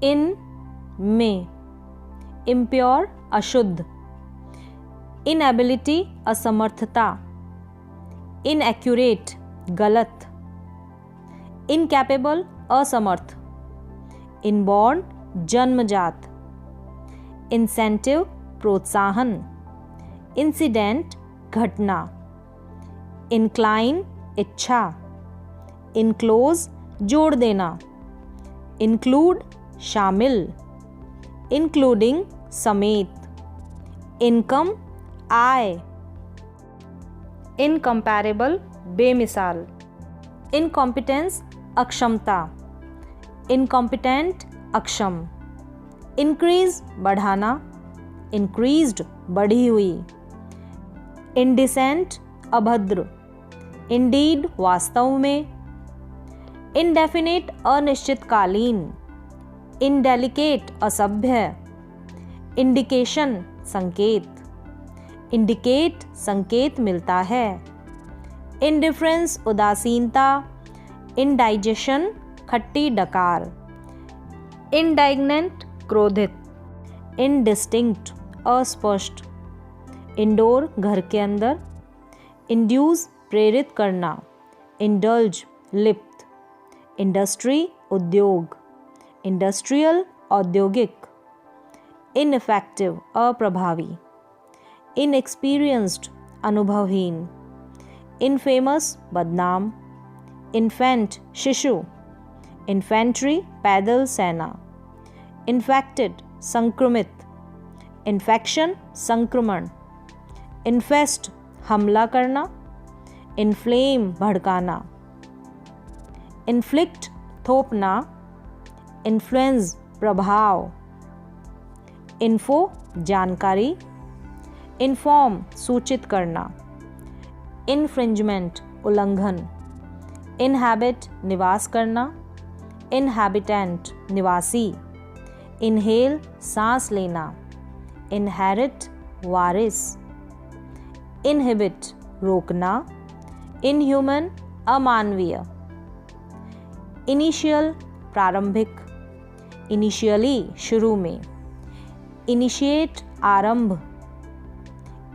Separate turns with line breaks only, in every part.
इन में, इम्प्योर अशुद्ध, इनएबिलिटी असमर्थता, इनएक्यूरेट गलत, इनकैपेबल असमर्थ, इनबॉर्न जन्मजात, इंसेंटिव प्रोत्साहन, इंसिडेंट घटना, इंक्लाइन इच्छा, इनक्लोज जोड़ देना, इंक्लूड शामिल, इंक्लूडिंग समेत, इनकम आय, इनकम्पैरेबल बेमिसाल, इनकॉम्पिटेंस अक्षमता, इनकॉम्पिटेंट अक्षम, इंक्रीज बढ़ाना, इंक्रीज्ड बढ़ी हुई, इंडिसेंट अभद्र, इंडीड वास्तव में, इंडेफिनिट अनिश्चितकालीन, इनडेलिकेट असभ्य, इंडिकेशन संकेत, इंडिकेट संकेत मिलता है, इंडिफरेंस उदासीनता, इंडाइजेशन खट्टी डकार, इंडाइग्नेंट क्रोधित, इनडिस्टिंक्ट अस्पष्ट, इंडोर घर के अंदर, इंड्यूस प्रेरित करना, इंडल्ज लिप्त, इंडस्ट्री उद्योग, इंडस्ट्रियल औद्योगिक, इनइफेक्टिव अप्रभावी, इनएक्सपीरियंस्ड अनुभवहीन, इनफेमस बदनाम, इन्फेंट शिशु, इन्फेंट्री पैदल सेना, इन्फेक्टेड संक्रमित, इन्फेक्शन संक्रमण, इन्फेस्ट हमला करना, इन्फ्लेम भड़काना, इन्फ्लिक्ट थोपना, इन्फ्लुएंस प्रभाव, इन्फो जानकारी, इन्फॉर्म सूचित करना, इन्फ्रिंजमेंट उल्लंघन, इनहैबिट निवास करना, इनहैबिटेंट निवासी, इनहेल सांस लेना, इनहेरिट वारिस, इनहिबिट रोकना, इनह्यूमन अमानवीय, इनिशियल प्रारंभिक, इनिशियली शुरू में, इनिशिएट आरंभ,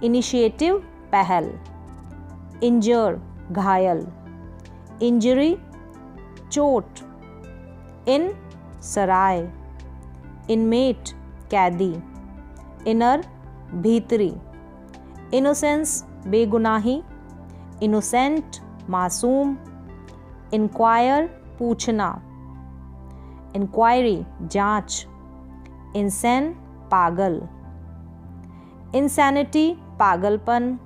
इनिशिएटिव पहल, इंजर घायल, इंजरी चोट, इन सराय, इनमेट कैदी, इनर भीतरी, इनोसेंस बेगुनाही, इनोसेंट मासूम, इंक्वायर पूछना, इंक्वायरी जांच, इंसेन पागल, इंसैनिटी पागलपन,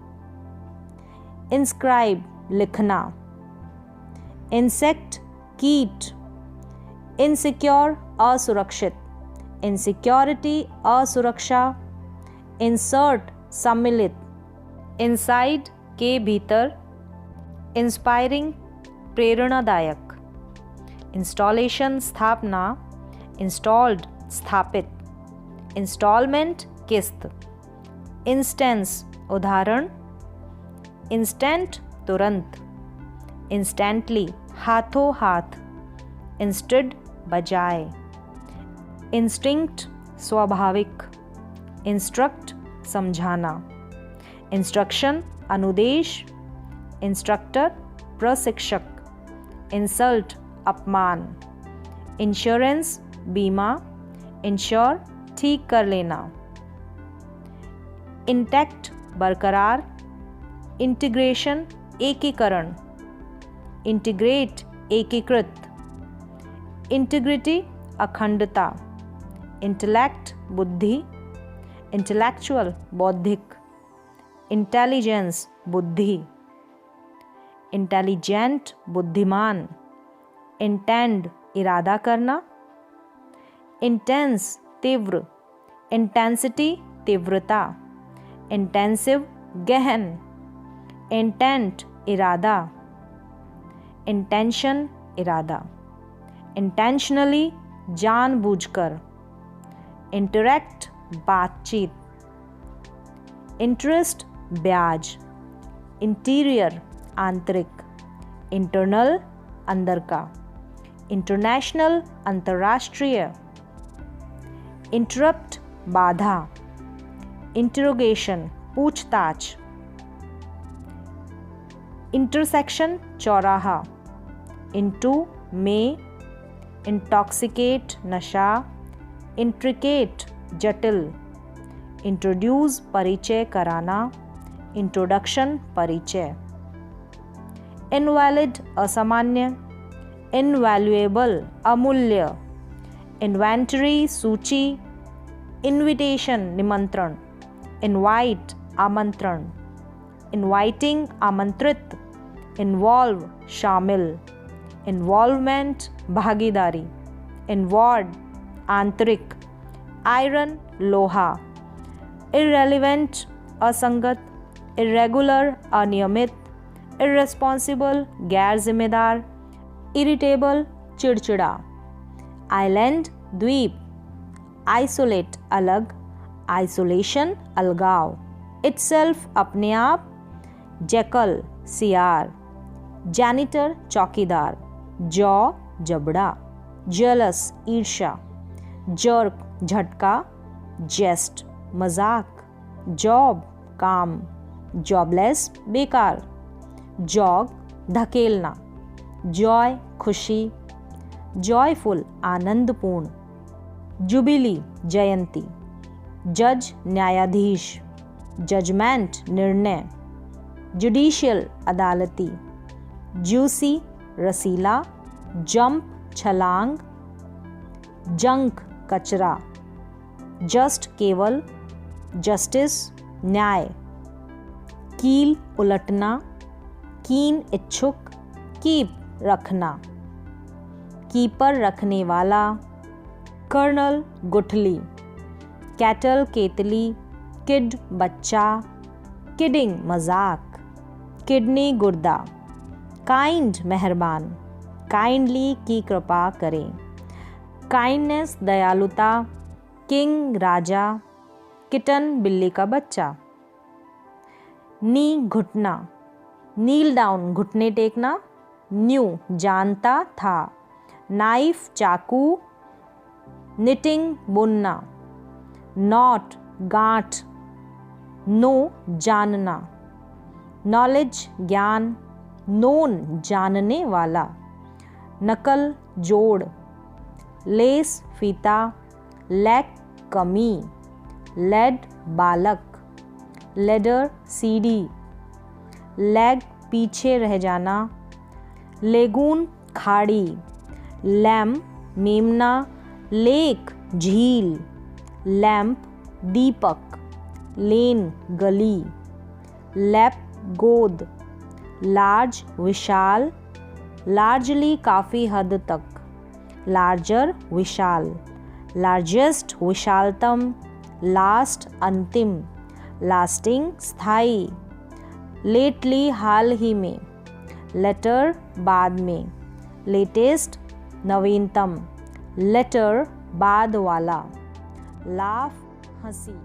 इंस्क्राइब लिखना, इंसेक्ट कीट, इनसिक्योर असुरक्षित, इनसिक्योरिटी असुरक्षा, इंसर्ट सम्मिलित, इनसाइड के भीतर, इंस्पायरिंग प्रेरणादायक, इंस्टॉलेशन स्थापना, इंस्टॉल्ड स्थापित, इंस्टॉलमेंट किस्त, इंस्टेंस उदाहरण, इंस्टेंट तुरंत, इंस्टेंटली हाथों हाथ, इंस्टेड बजाय, इंस्टिंक्ट स्वाभाविक, इंस्ट्रक्ट समझाना, इंस्ट्रक्शन अनुदेश, इंस्ट्रक्टर प्रशिक्षक, इंसल्ट अपमान, इंश्योरेंस बीमा, इंश्योर ठीक कर लेना, इंटैक्ट बरकरार, इंटीग्रेशन एकीकरण, इंटीग्रेट एकीकृत, इंटीग्रिटी अखंडता, इंटेलेक्ट बुद्धि, इंटेलेक्चुअल बौद्धिक, इंटेलिजेंस बुद्धि, इंटेलिजेंट बुद्धिमान, इंटेंड इरादा करना, इंटेंस तीव्र, इंटेंसिटी तीव्रता, इंटेंसिव गहन, इंटेंट इरादा, इंटेंशन इरादा, इंटेंशनली जानबूझकर, इंटरेक्ट बातचीत, इंटरेस्ट ब्याज, इंटीरियर आंतरिक, इंटरनल अंदर का, इंटरनेशनल अंतर्राष्ट्रीय, इंटरप्ट बाधा, इंटरोगेशन पूछताछ, इंटरसेक्शन चौराहा, इंटू में, इंटॉक्सिकेट नशा, इंट्रिकेट जटिल, इंट्रोड्यूस परिचय कराना, इंट्रोडक्शन परिचय, इनवैलिड असामान्य, इनवैल्यूएबल अमूल्य, इन्वेंटरी सूची, इनविटेशन निमंत्रण, इनवाइट आमंत्रण, इनवाइटिंग आमंत्रित, इन्वॉल्व शामिल, इन्वॉल्वमेंट भागीदारी, इनवॉर्ड आंतरिक, आयरन लोहा, इररेलेवेंट असंगत, इरेगुलर अनियमित, इररेस्पॉन्सिबल गैर जिम्मेदार, इरिटेबल चिड़चिड़ा, आइलैंड द्वीप, आइसोलेट अलग, आइसोलेशन अलगाव, इटसेल्फ अपने आप, जैकल सियार, जैनिटर चौकीदार, जॉ जबड़ा, जेलस ईर्ष्या, जर्क झटका, जेस्ट मजाक, जॉब काम, जॉबलेस बेकार, जॉग धकेलना, जॉय खुशी, जॉयफुल आनंदपूर्ण, जुबिली जयंती, जज न्यायाधीश, जजमेंट निर्णय, जुडिशियल अदालती, जूसी रसीला, जंप छलांग, जंक कचरा, जस्ट केवल, जस्टिस न्याय, कील उलटना, कीन इच्छुक, कीप रखना, कीपर रखने वाला, कर्नल गुठली, कैटल केतली, किड बच्चा, किडिंग मजाक, किडनी गुर्दा, काइंड मेहरबान, काइंडली की कृपा करें, काइंडनेस दयालुता, किंग राजा, किटन बिल्ली का बच्चा, नी घुटना, नील डाउन घुटने टेकना, न्यू जानता था, नाइफ चाकू, निटिंग बुनना, नॉट गांठ, नो जानना, नॉलेज ज्ञान, नोन जानने वाला, नकल जोड़, लेस फीता, लैक कमी, लेड बालक, लेडर सीडी, लेग पीछे रह जाना, लेगून खाड़ी, लैम्प मेमना, लेक झील, लैंप दीपक, लेन गली, लैप गोद, लार्ज विशाल, लार्जली काफ़ी हद तक, लार्जर विशाल, लार्जेस्ट विशालतम, लास्ट अंतिम, लास्टिंग स्थायी, लेटली हाल ही में, लेटर बाद में, लेटेस्ट नवीनतम, लेटर बाद वाला, लाफ हंसी।